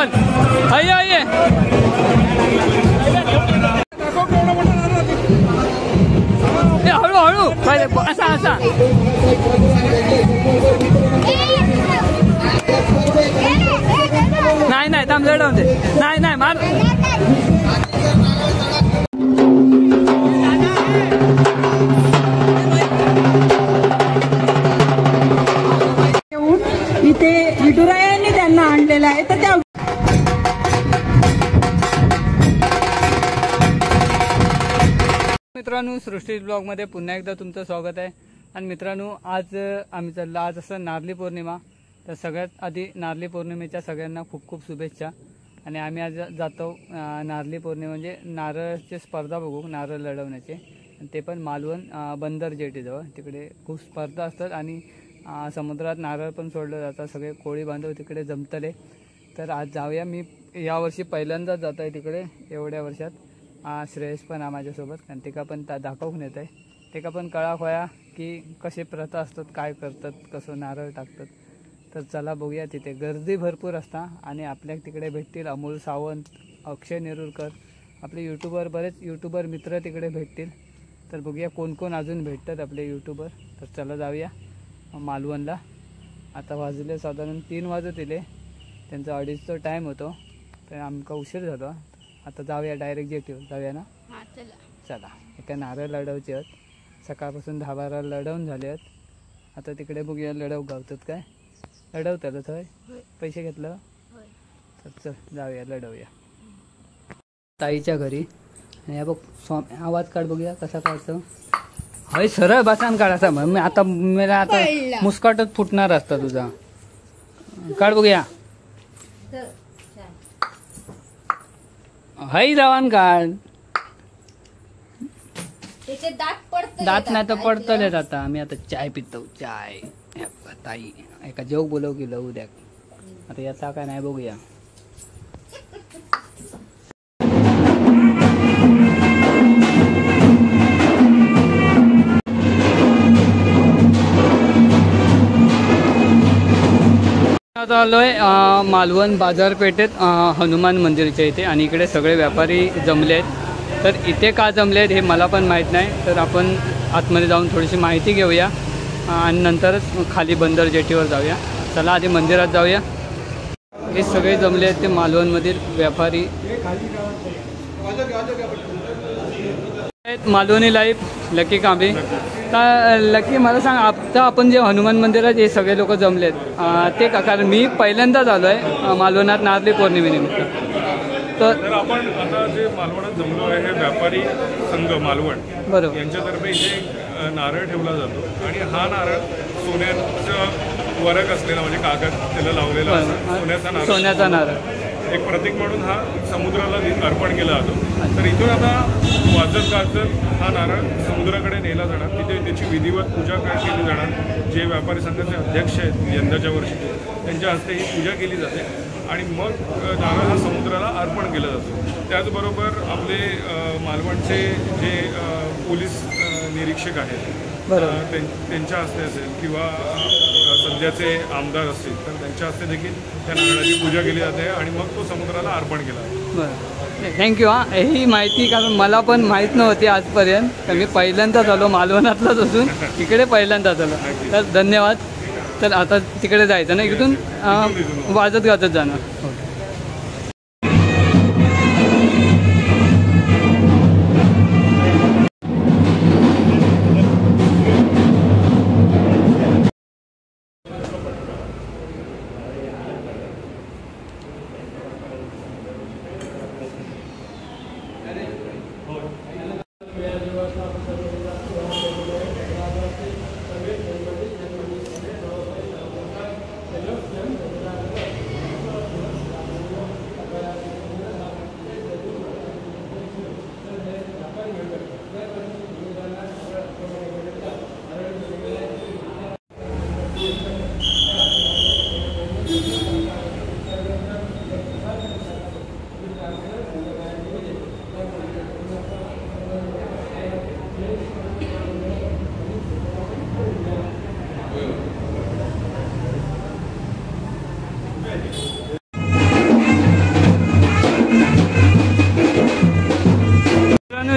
चल ये हळू हळू असा असा नाही नाही थांब लढवून दे नाही नाही मार इथे विठुरायांनी त्यांना आणलेलं आहे तर त्या मित्रांनो सृष्टी ब्लॉग मध्ये पुन्हा एकदा तुमचं स्वागत आहे। आणि मित्रांनो आज आम्ही चाललो आज असं नारळी पौर्णिमा तर सगळ्यात आधी नारळी पौर्णिमेच्या सगळ्यांना खूप खूप शुभेच्छा। आणि आम्ही आज जातो नारळी पौर्णिमा म्हणजे नारळाची स्पर्धा बघू नारळ लढवण्याचे ते पण मालवण बंदर जेटीजवळ तिकडे खूप स्पर्धा असतात आणि समुद्रात नारळ पण सोडलं जातं सगळे कोळी बांधव तिकडे जमतले तर आज जाऊया। मी यावर्षी पहिल्यांदाच जात आहे तिकडे एवढ्या वर्षात श्रेयस पण आहे माझ्यासोबत आणि तिका पण दाखवून येत आहे तिका पण कळा खोया की कसे प्रथा असतात काय करतात कसं नारळ टाकतात तर चला बघूया। तिथे गर्दी भरपूर असता आणि आपल्या तिकडे भेटतील अमोल सावंत अक्षय नेरुरकर आपले यूट्यूबर बरेच यूट्यूबर मित्र तिकडे भेटतील तर बघूया कोण कोण अजून भेटतात आपले यूट्यूबर तर चला जाऊया मालवणला। आता वाजले साधारण 3 वाजतील त्यांचा 2:30चा टाईम होतो तर आमका उशीर झाला आता जाऊया डायरेक्ट जेटीवर जाऊया ना चला एका नारळ लढवचे आहेत सकाळपासून 10-12 लढवून झाले आहेत आता तिकडे बघूया लढव गावतात काय लढवतात थंय पैसे घेतलं तर चल जाऊया लढवूया ताईच्या घरी आणि बघ आवाज काढ बघूया कसा काढतो हय सरळ बसान काढायचा मी आता मला आता मुस्काटच फुटणार असता तुझा काढ बघूया हय रवान काढ दात नाही तर पडतलेच आता आम्ही आता चाय पितो चाय ताई एका जेव बोलव की लवू द्या आता याचा काय नाही बघूया आता आलोय मालवण बाजारपेठेत हनुमान मंदिरच्या इथे आणि इकडे सगळे व्यापारी जमले आहेत तर इथे का जमले आहेत हे मला पण माहीत नाही तर आपण आतमध्ये जाऊन थोडीशी माहिती घेऊया आणि नंतरच खाली बंदर जेटीवर जाऊया चला आधी मंदिरात जाऊया। हे सगळे जमले आहेत ते मालवणमधील व्यापारी मालवणी लाईफ लकी कांबे तर लकी मला सांग आता आपण जे हनुमान मंदिरात हे सगळे लोक जमलेत ते का कारण मी पहिल्यांदाच आलो आहे मालवणात नारळी पौर्णिमेनिमित्त तर आपण आता जे मालवणात जमलो आहे हे व्यापारी संघ मालवण बरोबर यांच्यातर्फे इथे नारळ ठेवला जातो आणि हा नारळ सोन्याचं वरक असलेला म्हणजे कागद त्याला लावलेला सोन्याचा नारळ एक प्रतीक म्हणून हा समुद्राला अर्पण केला जातो तर इथून आता वाजत गाजत हा नारळ समुद्राकडे नेला जाणार तिथे त्याची विधिवत पूजा केली जाणार जे व्यापारी संघाचे अध्यक्ष आहेत यंदाच्या वर्षी त्यांच्या हस्ते ही पूजा केली जाते आणि मग नारळ हा समुद्राला अर्पण केला जातो। त्याचबरोबर आपले मालवणचे जे पोलीस निरीक्षक आहेत त्यांच्या हस्ते असेल किंवा सध्याचे आमदार असतील तर त्यांच्या हस्ते देखील त्या नारळाची पूजा केली जाते आणि मग तो समुद्राला अर्पण केला जातो। बरं थँक्यू ही माहिती कारण मला पण माहीत नव्हती आजपर्यंत तर मी पहिल्यांदाच आलो मालवणातलाच असून इकडे पहिल्यांदाच आलो तर धन्यवाद। तर आता तिकडे जायचं ना इकडून वाजत गाजत जाणार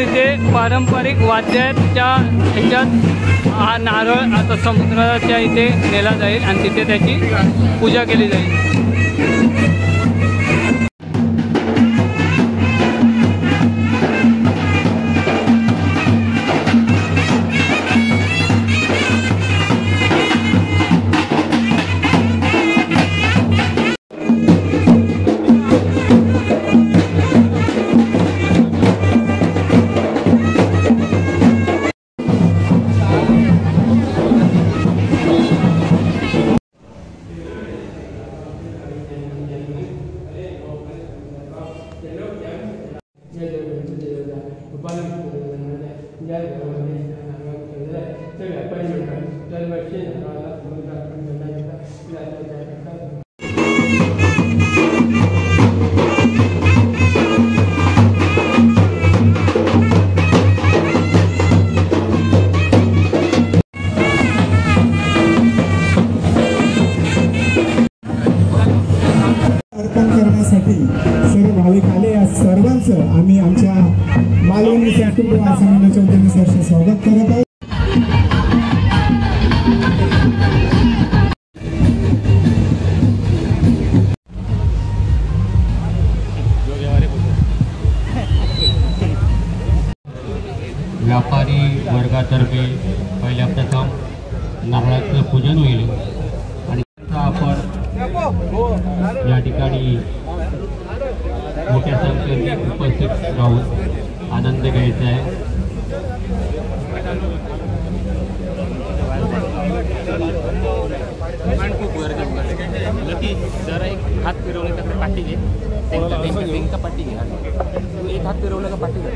इथे पारंपरिक वाद्याच्या ह्याच्यात हा नारळ आता समुद्राच्या इथे नेला जाईल आणि तिथे त्याची पूजा केली जाईल. सर्व भाविक आले या सर्वांचं आम्ही आमच्या मालवणी समाजाच्या वतीने सहर्ष स्वागत करत आहोत. व्यापारी वर्गातर्फे पहिल्या प्रथम नारळाचं पूजन होईल आणि आपण या ठिकाणी मोठ्या संख्येने उपस्थित राहून आनंद घ्यायचा आहे. जरा एक हात फिरवले तर पाठी घे, का पाठी घे, तू एक हात फिरवलं का पाठी घे.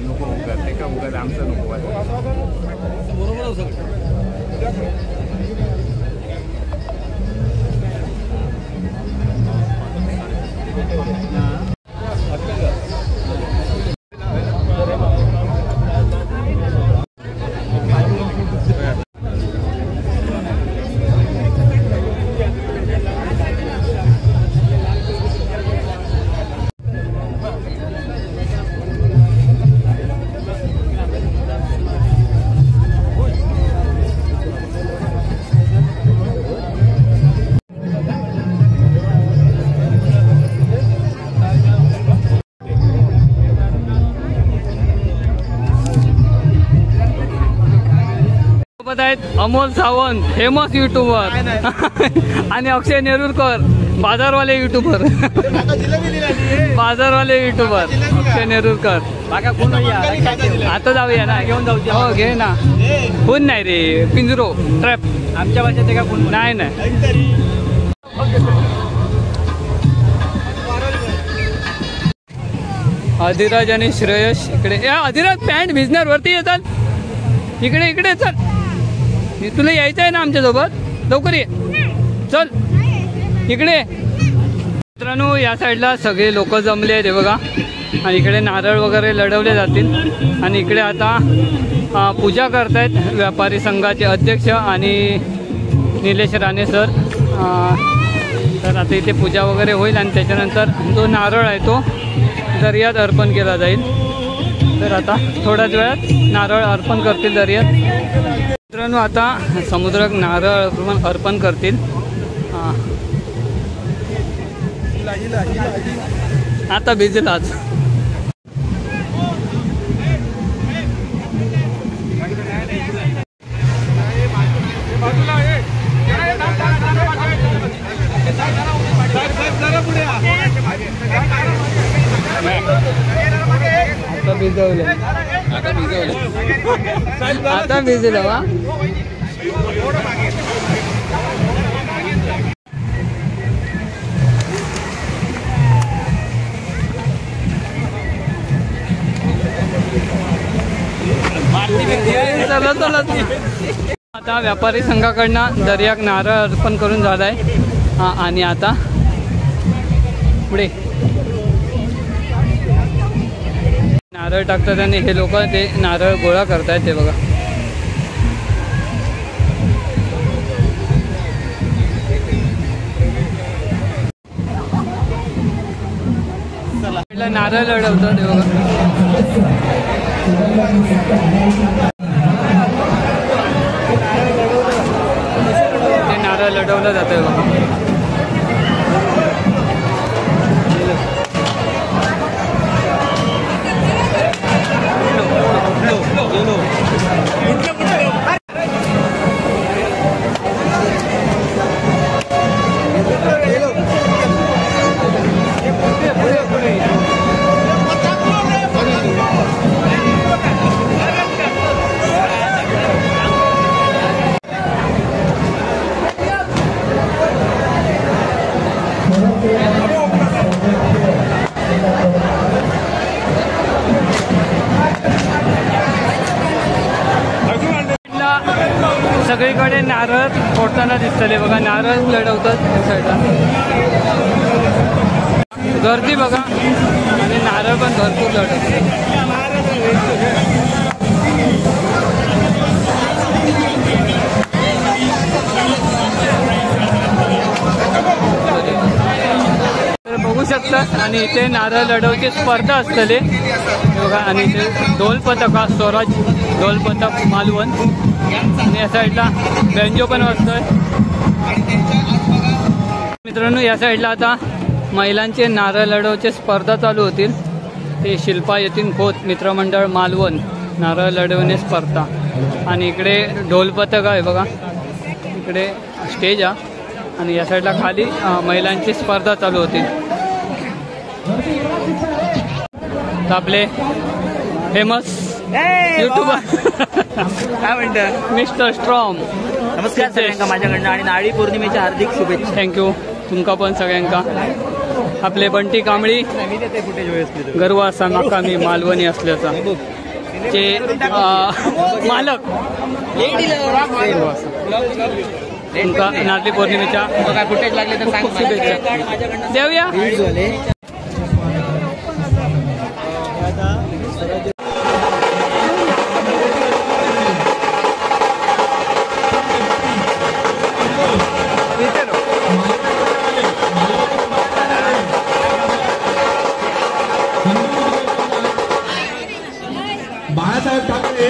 नको ते का उगाच आमचं नको बरोबर. आहेत अमोल सावंत फेमस युट्यूबर आणि अक्षय नेरुरकर बाजारवाले युट्यूबर. बाजारवाले युट्यूबर अक्षय नेरुरकर. आता जाऊया ना, घेऊन जाऊ. हो घे ना. फोन नाही रे, पिंजरो ट्रॅप आमच्या भाषेत का फोन नाही ना. अधिराज आणि श्रेयश इकडे. या अधिराज पॅन्ट भिजणार वरती येतात. इकडे इकडे चल, तुला यायचं आहे ना आमच्यासोबत, लवकर ये चल इकडे. मित्रांनो या साईडला सगळे लोक जमले आहेत हे बघा, आणि इकडे नारळ वगैरे लढवले जातील. आणि इकडे आता पूजा करतायत व्यापारी संघाचे अध्यक्ष आणि निलेश राणे सर. तर आता इथे पूजा वगैरे होईल आणि त्याच्यानंतर जो नारळ आहे तो दर्यात अर्पण केला जाईल. तर आता थोड्याच वेळात नारळ अर्पण करतील दर्यात. मित्रांनो आता समुद्रात नारळ अर्पण करतील. आता भिजलाच. आता भिजवलं, आता भिजलं वा. आता व्यापारी संघाकडनं दर्याक नारळ अर्पण करून झालाय. आणि आता पुढे नारळ टाकतात आणि हे लोक ते नारळ गोळा करतायत. ते बघा साईडला नारळ लढवतात हे बघा. ते नारळ लढवलं जातं बघा. सगळीकडे नारळ फोडताना दिसतले बघा. नारळ लढवतात त्या साईडला. गर्दी बघा आणि नारळ पण भरपूर लढवतात. तर बघू शकता. आणि इथे नारळ लढवची स्पर्धा असतले बघा. आणि इथे ढोल पथक हा स्वराज ढोल पथक मालवण. आणि या साईडला बेंजो पण वाजतोय. मित्रांनो या साईडला आता महिलांचे नारळ लढवचे स्पर्धा चालू होतील. ते शिल्पा यतीन खोत मित्रमंडळ मालवण नारळ लढवणे स्पर्धा. आणि इकडे ढोल पथक आहे बघा. इकडे स्टेज आहे आणि या साईडला खाली महिलांची स्पर्धा चालू होतील. तर आपले फेमस युट्यूबर काय म्हणतं मिस्टर स्ट्रॉंग. नमस्कार सगळ्यांका माझ्याकडनं आणि नारळी पौर्णिमेच्या हार्दिक शुभेच्छा. थँक्यू तुमका पण सगळ्यांका. आपले बंटी कांबळी गर्व असा माका मी मालवणी असल्याचा जे मालक तुमका नारळी पौर्णिमेच्या फुटेज लागले तर खूप शुभेच्छा देऊया. बाळासाहेब ठाकरे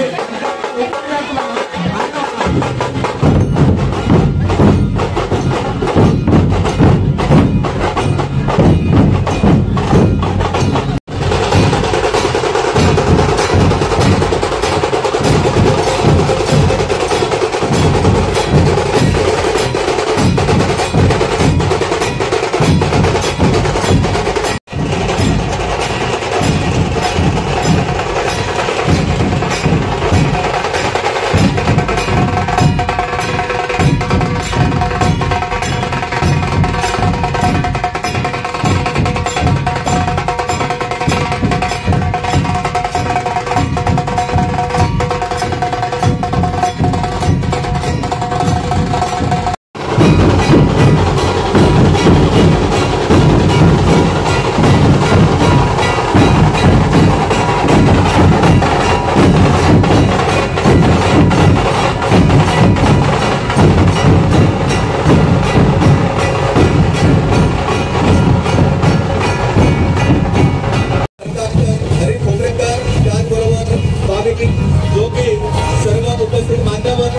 जो की सर्व उपस्थित मान्यवर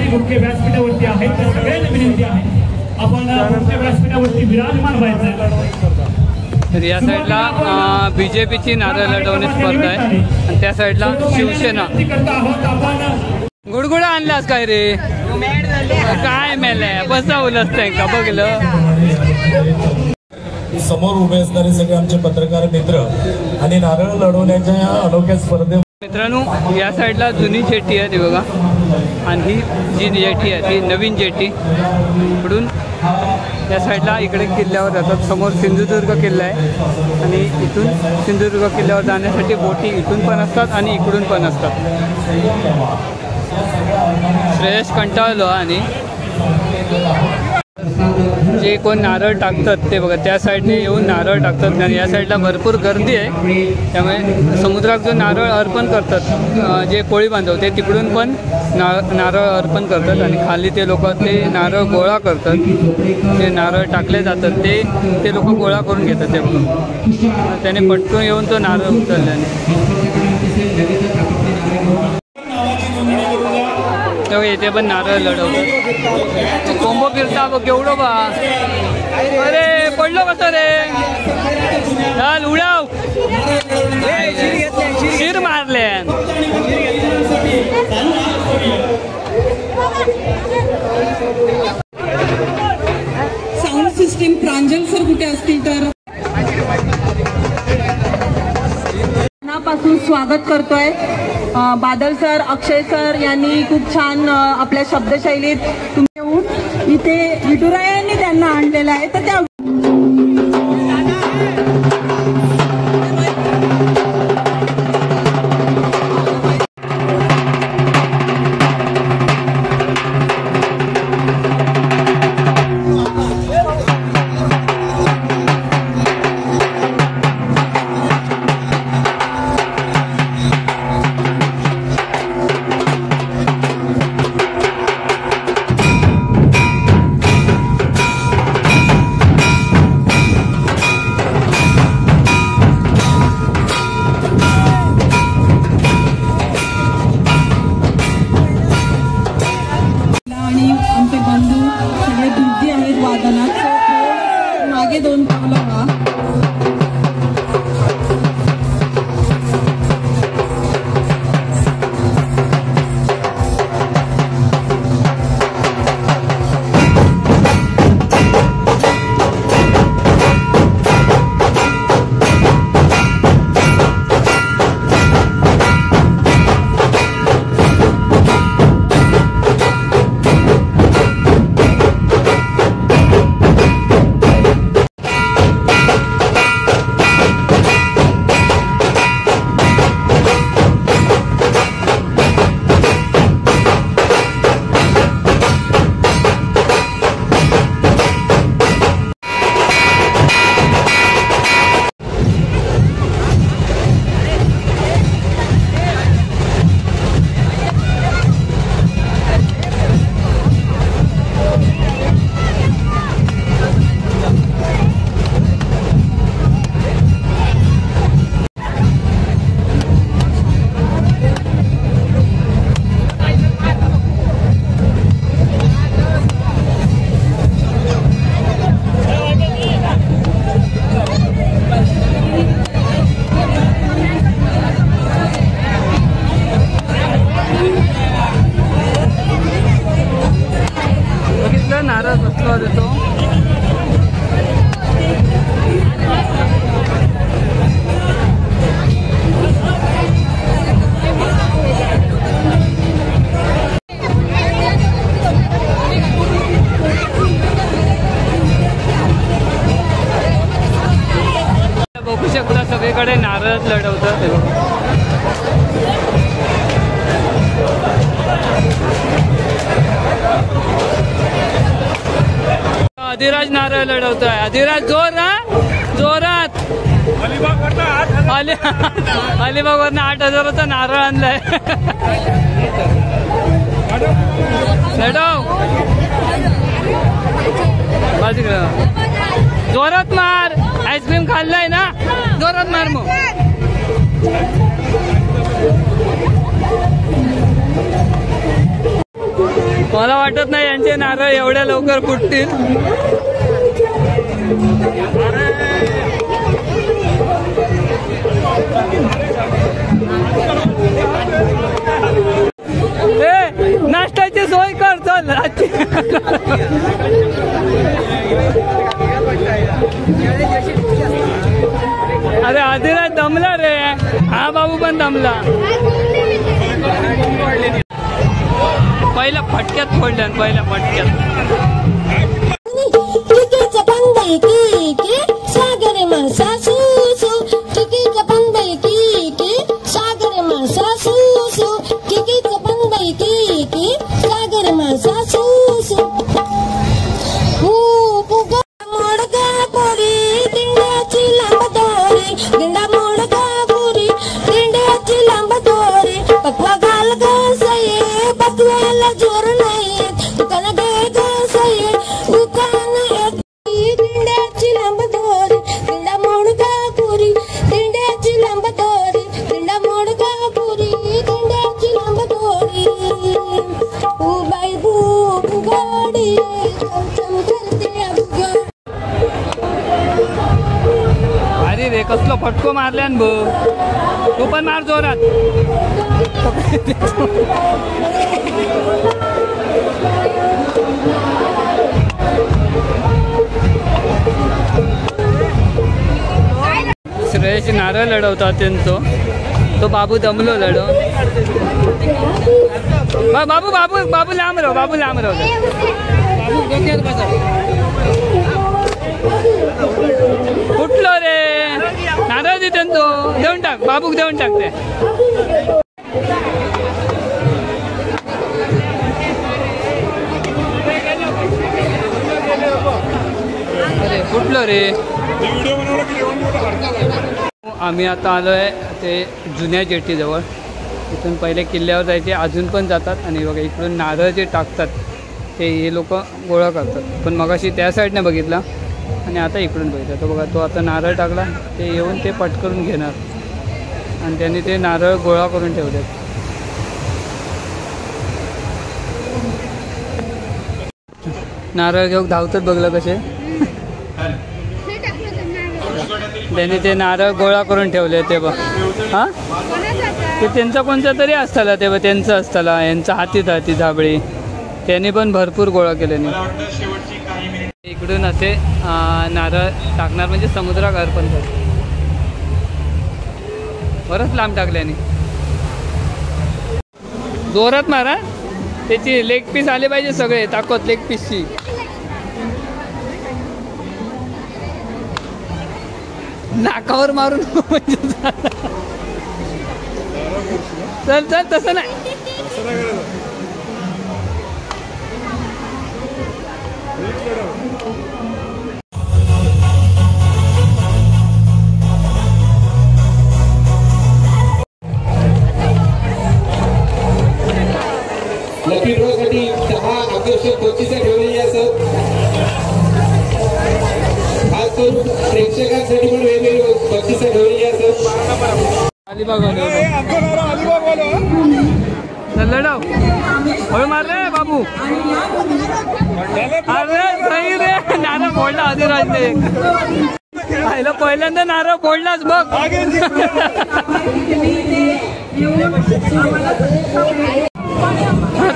मुख्य व्यासपीठावरती आहेत. त्या सगळ्यांना विनंती आहे आपण मुख्य व्यासपीठावरती विराजमान व्हायचं. तर या साईडला बीजेपीची नारळ लढवणी स्पर्धा आहे आणि त्या साईडला शिवसेना. गुडगुडा आणलास काय रे? काय मेलय बसवलंच नाही का बघलं. समोर उभे असणारे सगळे आमचे पत्रकार मित्र आणि नारळ लढवण्याच्या या अनोख्या स्पर्धे. मित्रांनो या साईडला जुनी शेट्टी आहे ती बघा. आणि ही जी जेटी आहे ती नवीन जेटी इकडून त्या साईडला इकडे किल्ल्यावर जातात. समोर सिंधुदुर्ग किल्ला आहे आणि इथून सिंधुदुर्ग किल्ल्यावर जाण्यासाठी बोटी इथून पण असतात आणि इकडून पण असतात. श्रेयस कंटाळलो आणि जे कोण नारळ टाकतात ते बघा त्या साईडने येऊन नारळ टाकतात आणि या साईडला भरपूर गर्दी आहे. त्यामुळे समुद्रात जो नारळ अर्पण करतात जे कोळी बांधव ते तिकडून पण नारळ अर्पण करतात आणि खाली ते लोक ते नारळ गोळा करतात. जे नारळ टाकले जातात ते लोक गोळा करून घेतात. ते बघा त्याने पटकन येऊन तो नारळ उचलल्याने तेव्हा येथे पण नारळ लढवतात. कोंबो फिरता बघ केवढं बा. अरे पडलो कसं रे. चाल उडाव. शिर मारले. साऊंड सिस्टीम प्रांजल सर कुठे असतील तर पासून स्वागत करतोय. बादल सर, अक्षय सर यांनी खूप छान आपल्या शब्दशैलीत तुम्ही येऊन इथे विठुरायांनी त्यांना आणलेलं आहे. तर त्या मागे दोन पावलं व्हा. नारळ बसला देतो. बघू शकता सगळीकडे नारळ लढवतात. अधिराज नारळ लढवतोय. अधिराज जोर ना जोरात. अलिबाग वरनं 8,000चा नारळ आणलाय. लढव जोरात मार. आईस्क्रीम खाल्लाय ना जोरात मार. मग मला वाटत नाही यांचे नारळ एवढ्या लवकर फुटतील. नाश्त्याची सोय कर चल. अरे अधिराज दमला रे. हा बाबू पण दमला. पहिल्या फटक्यात फोडल्यान पहिल्या फटक्यात. सागर मासा सुसु किकीचं पण बाई की सागर मासा सुसु किकीचं पण बाई की सागर मासा सुसु मोडगा पोरी दिंड्याची लांब दोरी दिंडा मोडगा पोरी दिंड्याची लांब दोरी पकवा घाल ग सये पकवायला जोर नाही दुकान घे ग सये दुकान दिंड्याची लांब दोरी दिंडा मोडगा पोरी दिंड्याची लांब दोरी दिंडा मोडगा पोरी दिंड्याची लांब दोरी बाई भू गाडी चमचम करते अबगा. अरे रे कसलो फटको मारल्यान बघ, तू पण मार जोरात. श्रेयश नारळ लढवतात त्यांचं, तो बाबू दमलो लढव. बाबू बाबू बाबू लांब राव, बाबू लांब राव. कुठलो रे नारळ दे त्यांचो, देऊन टाक बाबूक, देऊन टाक ते. अरे कुठलो रे. आम्ही आता आलो आहे ते जुन्या जेटीजवळ. इथून पहिले किल्ल्यावर जायचे, अजून पण जातात. आणि बघा इकडून नारळ जे टाकतात ते हे लोक गोळा करतात. पण मगाशी त्या साईडने बघितला आणि आता इकडून बघितलं. तो बघा तो आता नारळ टाकला, ते येऊन ते पटकरून घेणार आणि त्यांनी ते नारळ गोळा करून ठेवतात. नारळ घेऊन धावतात बघलं कसे. त्यांनी ते नारळ गोळा करून ठेवले ते बघ. हां ते त्यांचा कोणता तरी असताला, ते बघ त्यांचं असताला, यांचा हाती झाबळी त्यांनी पण भरपूर गोळा केले. इकडून असे नारळ टाकणार म्हणजे समुद्रात अर्पण करतात. बरंच लांब टाकल्याने. जोरात मारा, त्याची लेग पीस आले पाहिजे सगळे, ताकद लेग पीसची. नाकावर मारून चल चल तसं नाही. लकी ड्रॉ साठी 10 आकर्षक बक्षिसे ठेवलेली असत. खास करून प्रेक्षकांसाठी पण वेगवेगळी बक्षिसे ठेवलेली असत. अलिबाग लढव हळू मार रे बाबू. अरे सही रे, नारळ फोडला अधिराजने. पाहिलं पहिल्यांदा नारळ फोडलाच बघ.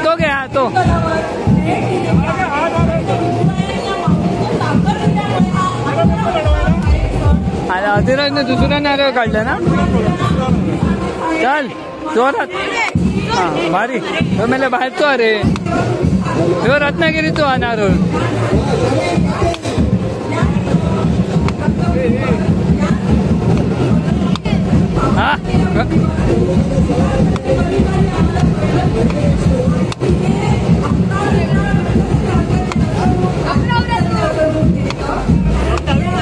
तो घ्या तो. अरे अधिराजने दुसरा नारळ काढला ना. चल जोरात. हां भारी. तो मला बाहेर तो. अरे तो रत्नागिरी तो हा नारळ. हा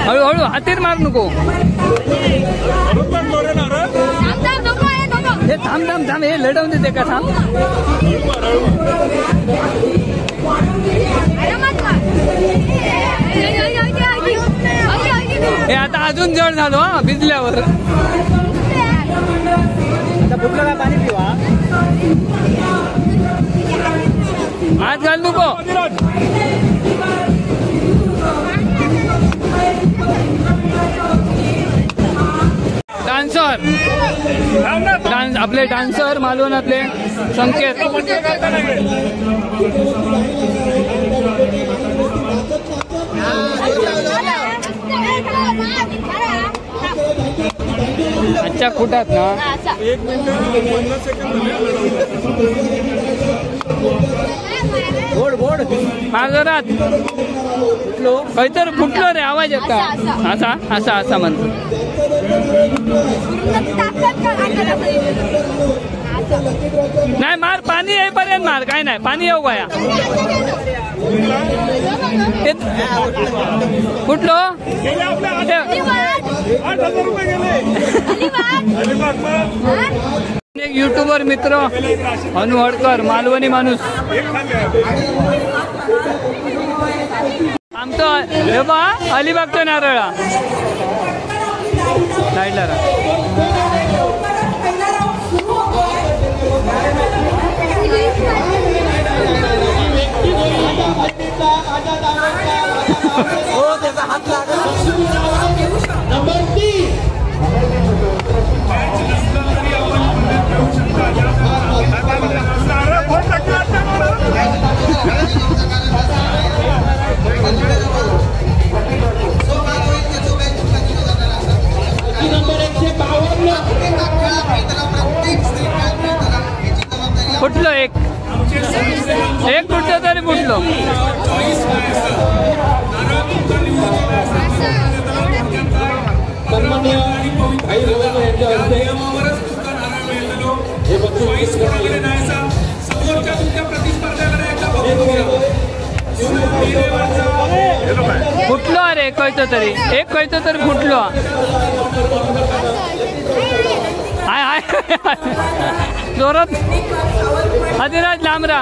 हळूहळू हातीर मार नको. हे थांब थांब थांब, हे लढवून देते का. थांब हे आता अजून जड झालो हा भिजल्यावर. पाणी पिवा, हात घाल नको. डान्सर आपले डान्सर मालवणातले संकेत. अच्छा कुठात ना. 1 मिनिट 50 सेकंद. मार जोरात. खैतर फुटलो रे आवाज येता. असा असा असा म्हणतो. नाही मार पाणी येईपर्यंत मार काय नाही पाणी येऊ गया. कुठलो एक युट्यूबर मित्र अनु हडकर मालवणी माणूस आमचं हे बा अलिबागचा नारळा साईडला फुटलो एक फुटलो तरी फुटलो. फुटलो अरे एक कळतो तरी फुटलो. हाय हाय जोरात अधिराज लांबरा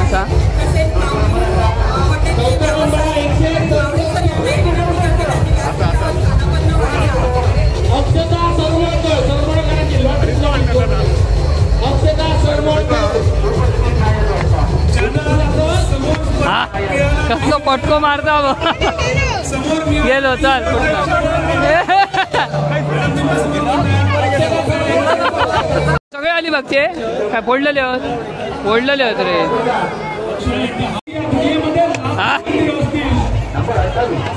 असा कसं पटको मारता गेलो चल. सगळे अलिबागचे काय फोडलेले होत रे.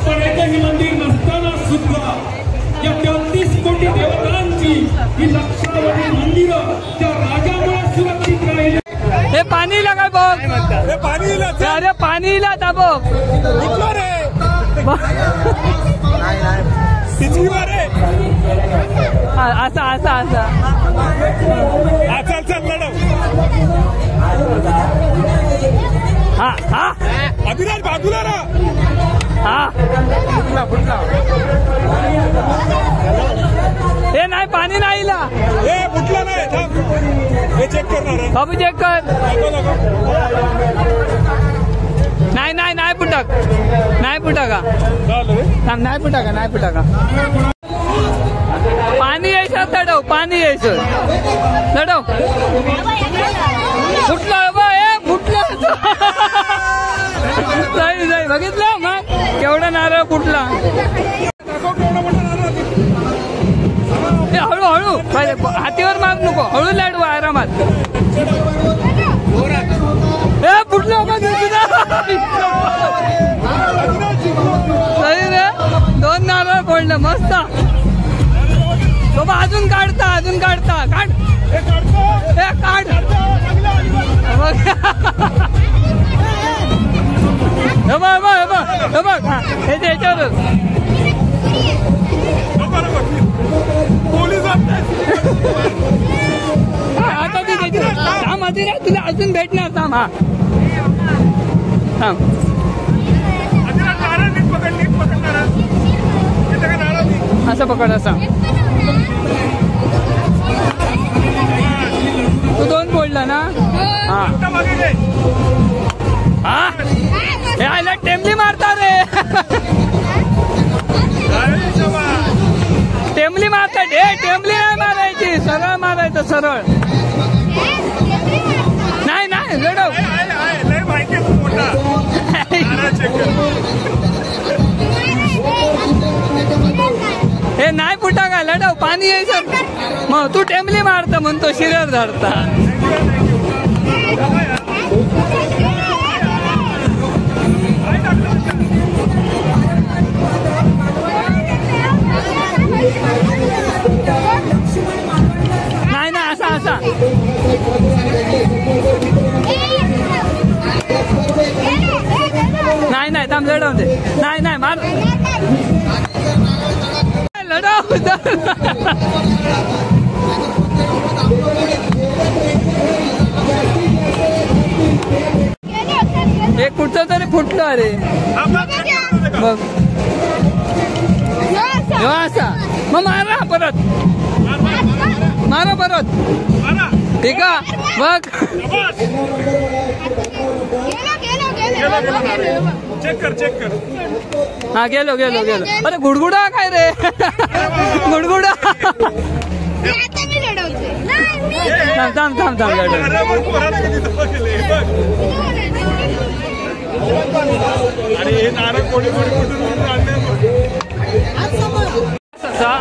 पण एकही मंदिर नसताना सुद्धा या 33 कोटी देवतांची ही लक्षावधी मंदिरं त्या राजामुळे सुरक्षित राहिली. हे पाणीला काय बघ अरे पाणीला दाबो रे असा असा असा चल मॅडम. हा हा अभिराज बाजूला रा. हा हे नाही पाणी नाही ला. हे फुटलं नाही थांब हे चेक करणार बाबू चेक कर. नाही नाही नाही फुटक नाही फुटका नाही फुटका पाणी यायचं लढव पाणी यायचं लढव फुटलं फुटलं जाई बघितलं मग केवढा नारळ फुटला. हळू हातीवर माग नको हळू लाडू आरामात. हे फुटलं सही रे 2 नारळ फोडलं मस्त. बाबा अजून काढता काढ हे काढ बघ हे त्याच्यावरच आता ती थांब आधी रे तुला अजून भेटणार थांब. हा थांब असं पकड असा. तू 2 बोलला ना. हा हा हे आयला टेमली मारता रे. टेमली मारतात हे टेमली नाही मारायची सरळ मारायचं सरळ. नाही नाही लढव हे नाही फुटा का लढव पाणी यायचं मग तू टेमली मारता म्हणतो शिरर धरता. नाही नाही थांब लढवून दे. नाही नाही मार लढाव. एक कुठचं तरी फुटलं अरे बघ असा मग मारा परत मारा परत ठीक आहे बघ चेक कर हा गेलो अरे गुडगुडा काय रे गुडगुडा थांब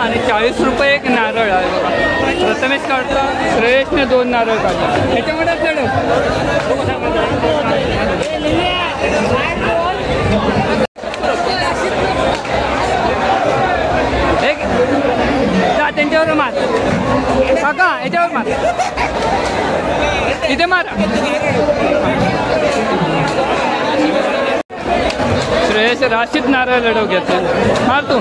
आणि 40 रुपये एक नारळ आहे बघा. प्रथमेश काढता श्रेयसने 2 नारळ काढला याच्यामध्येच लढव. एक त्यांच्यावर मार काका याच्यावर मार इथे मार. श्रेयस राशीत नारळ लढव घेतला मार तू.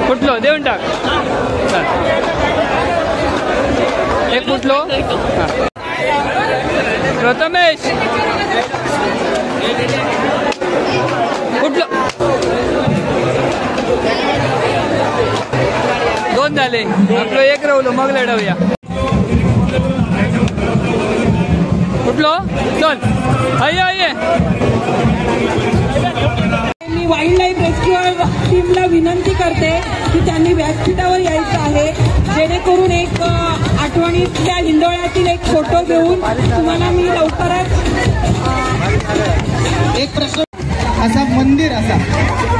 फुटलो देऊन टाक. एक फुटलो प्रथमेश फुटलो 2 झाले आपलं एक राहिलो मग लढवूया. कुठलो चल ये मी वाईल्ड लाईफ रेस्क्यू टीमला विनंती करते की त्यांनी व्यासपीठावर यायचं आहे जेणेकरून एक आठवणीतल्या हिंदोळ्यातील एक फोटो घेऊन तुम्हाला मी लवकरच एक प्रश्न असा मंदिर असा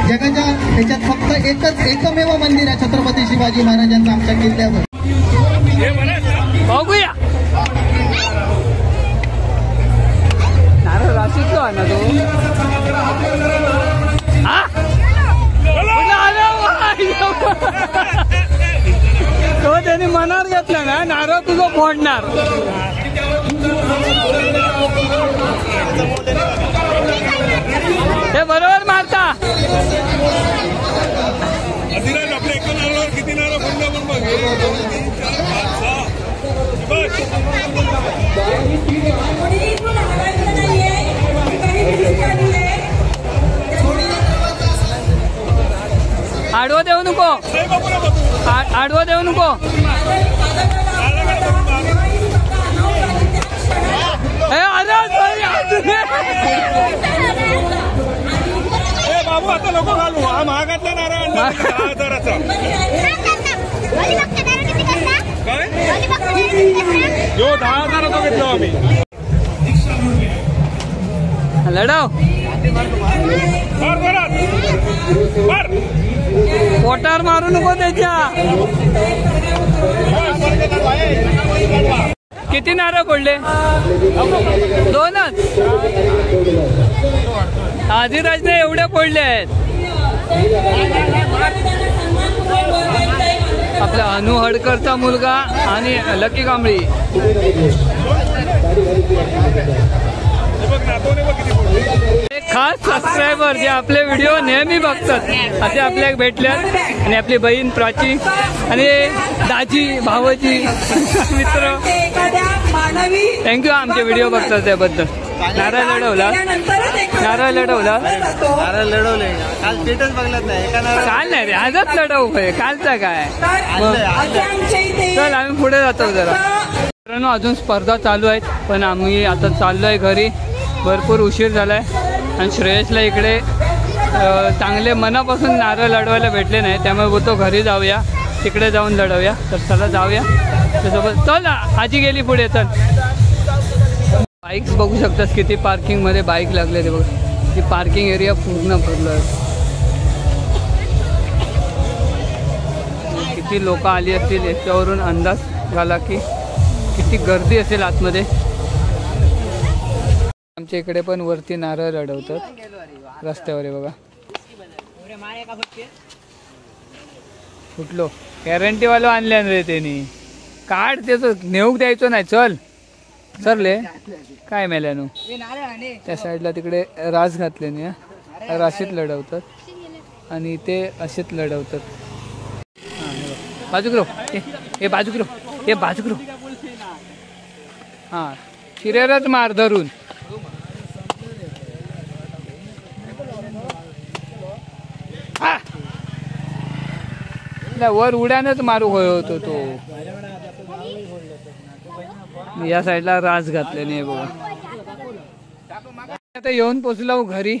जगाच्या त्याच्यात फक्त एकमेव मंदिर आहे छत्रपती शिवाजी महाराजांचं आमच्या किल्ल्यावर. बघूया नारळ राशीतलो आहे ना तो त्यांनी मनावर घेतला ना नारळ तुझं फोडणार. हे बरोबर मारता आपल्या एका नारळावर किती नारळ फोडला पण बघ. 2 आडवं देऊ नको आडवं देऊ नको. बाबू आता नको घालू हा महागातला नारळ 10,000चा काय जो 10,000चा घेतलो आम्ही. लढाव पोटार मारू नको त्याच्या. किती नारळ पडले 2च. आदिराजने एवढे पडले आहेत. आपला अनु हडकरचा मुलगा आणि लकी कांबळी. एक खास सबस्क्रायबर जे आपले व्हिडिओ नेहमी बघतात असे आपल्या भेटल्यात आणि आपली बहीण प्राची आणि दाजी भावजी मित्र थँक्यू आमचे व्हिडिओ बघतात त्याबद्दल. नारळ लढवला काल स्टेटस बघलाच नाही काल नाही रे आजच लढवू कालचा काय. चल आम्ही पुढे जातो जरा. मित्रांनो अजून स्पर्धा चालू आहेत पण आम्ही आता चाललोय घरी. भरपूर उशीर झालाय आणि श्रेयसला इकडे चांगले मनापासून नारळ लढवायला भेटले नाही त्यामुळे बोलतो घरी जाऊया तिकडे जाऊन लढवूया. तर चला जाऊया त्यासोबत. चल आजी गेली पुढे. चल बाईक्स बघू शकतास किती पार्किंगमध्ये बाईक लागले ते बघा. ही पार्किंग एरिया पूर्ण भरलं आहे. किती लोक आली असतील याच्यावरून अंदाज झाला की किती गर्दी असेल आतमध्ये. आमच्या इकडे पण वरती नारळ लढवतात रस्त्यावर बघा. फुटलो गॅरंटीवालो आणल्या रे त्यांनी काढ त्याचं नेऊक द्यायचो नाही. चल सरले काय मेल्यानो त्या साईडला तिकडे रास घातले नाही राशीत लढवतात आणि ते असेच लढवतात. बाजूक रो हे बाजूक रो हे बाजूक रो हा शिरेरच मार धरून वर उड्यानच मारू होतो तो. या साईडला रास घातले नाही बघा. आता येऊन पोचलो घरी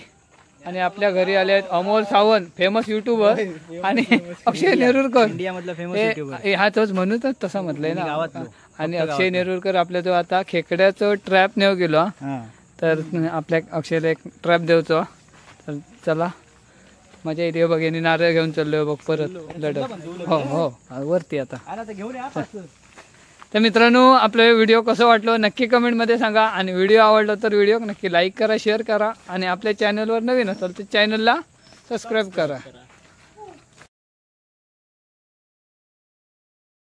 आणि आपल्या घरी आले आहेत अमोल सावंत फेमस युट्यूबर आणि अक्षय नेरुरकर इंडियामधला फेमस युट्यूबर. हा तोच म्हणूनच तसा म्हटलंय ना. आणि अक्षय नेरुरकर आपल्या तो आता खेकड्याचं ट्रॅप नेऊ गेलो तर आपल्या अक्षयला एक ट्रॅप देऊचो. तर चला मजा येते बघ. यांनी नारळ घेऊन चाललोय बघ परत लढत. हो हो वरती आता. तर मित्रांनो आपला व्हिडिओ कसं वाटलं नक्की कमेंटमध्ये सांगा आणि व्हिडिओ आवडला तर व्हिडिओ नक्की लाईक करा शेअर करा आणि आपल्या चॅनलवर नवीन असाल तर चॅनलला सबस्क्राईब करा.